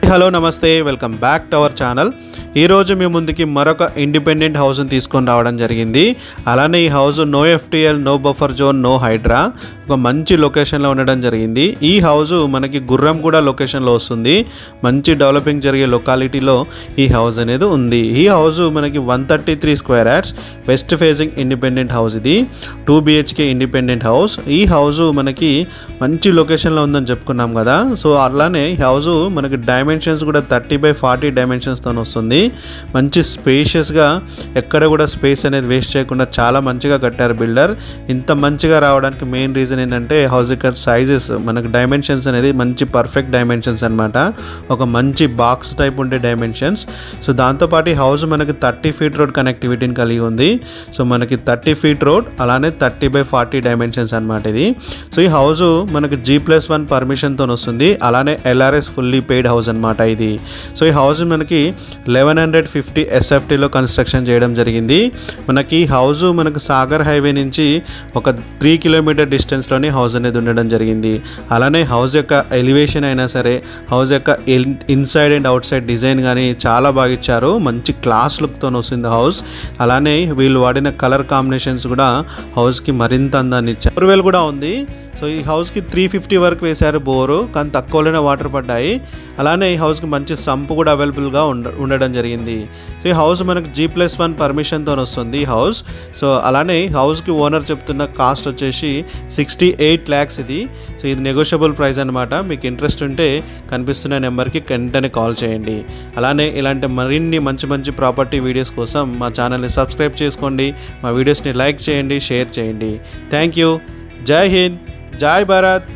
Hello నమస్తే, welcome back to our channel. ఈరోజు మీ ముందుకి మరొక ఇండిపెండెంట్ హౌస్ని తీసుకొని రావడం జరిగింది. అలానే ఈ house no FTL, no buffer zone, no HYDRAA, ఒక మంచి లొకేషన్లో ఉండడం జరిగింది. ఈ హౌస్ మనకి గుర్రంగూడ లొకేషన్లో వస్తుంది. మంచి డెవలపింగ్ జరిగే లొకాలిటీలో ఈ హౌస్ అనేది ఉంది. ఈ హౌస్ మనకి 133 square yards west facing independent house. ఇది 2 BHK ఇండిపెండెంట్ హౌస్. ఈ హౌస్ మనకి మంచి లొకేషన్లో ఉందని చెప్పుకున్నాం కదా. సో అలానే ఈ హౌస్ మనకి డైమెన్షన్స్ కూడా 30x40 డైమెన్షన్స్తో వస్తుంది. మంచి స్పేషియస్గా, ఎక్కడ కూడా స్పేస్ అనేది వేస్ట్ చేయకుండా చాలా మంచిగా కట్టారు బిల్డర్. ఇంత మంచిగా రావడానికి మెయిన్ రీజన్ ఏంటంటే హౌస్ యొక్క సైజెస్, మనకు డైమెన్షన్స్ అనేది మంచి పర్ఫెక్ట్ డైమెన్షన్స్ అనమాట. ఒక మంచి బాక్స్ టైప్ ఉండే డైమెన్షన్స్. సో దాంతోపాటు ఈ హౌస్ మనకి 30 ఫీట్ రోడ్ కనెక్టివిటీని కలిగి ఉంది. సో మనకి 30 ఫీట్ రోడ్, అలానే 30x40 డైమెన్షన్స్ అనమాట ఇది. సో ఈ హౌస్ మనకి G+1 పర్మిషన్తో వస్తుంది. అలానే LRS ఫుల్లీ పెయిడ్ హౌస్ అనమాట ఇది. సో ఈ హౌస్ మనకి 1150 SFTలో కన్స్ట్రక్షన్ చేయడం జరిగింది. మనకి హౌస్ మనకు సాగర్ హైవే నుంచి ఒక 3 కిలోమీటర్ డిస్టెన్స్లోనే హౌస్ అనేది ఉండడం జరిగింది. అలానే హౌస్ యొక్క ఎలివేషన్ అయినా సరే, హౌస్ యొక్క inside and out side design కానీ చాలా బాగా ఇచ్చారు. మంచి క్లాస్ లుక్తో వస్తుంది హౌస్. అలానే వీళ్ళు వాడిన కలర్ కాంబినేషన్స్ కూడా హౌస్కి మరింత అందాన్ని ఇచ్చారు. బోర్వెల్ కూడా ఉంది. సో ఈ హౌస్కి 350 వరకు వేశారు బోరు, కానీ తక్కువలోనే వాటర్ పడ్డాయి. అలానే ఈ హౌస్కి మంచి సంపు కూడా అవైలబుల్గా ఉండడం జరిగింది. సో ఈ హౌస్ మనకు G+1 పర్మిషన్తో వస్తుంది ఈ హౌస్. సో అలానే హౌస్కి ఓనర్ చెప్తున్న కాస్ట్ వచ్చేసి 68 lakhs ఇది. సో ఇది నెగోషియబుల్ ప్రైస్ అనమాట. మీకు ఇంట్రెస్ట్ ఉంటే కనిపిస్తున్న నెంబర్కి వెంటనే కాల్ చేయండి. అలానే ఇలాంటి మరిన్ని మంచి మంచి ప్రాపర్టీ వీడియోస్ కోసం మా ఛానల్ని సబ్స్క్రైబ్ చేసుకోండి. మా వీడియోస్ని లైక్ చేయండి, షేర్ చేయండి. Thank you. జై హింద్, జై భారత్.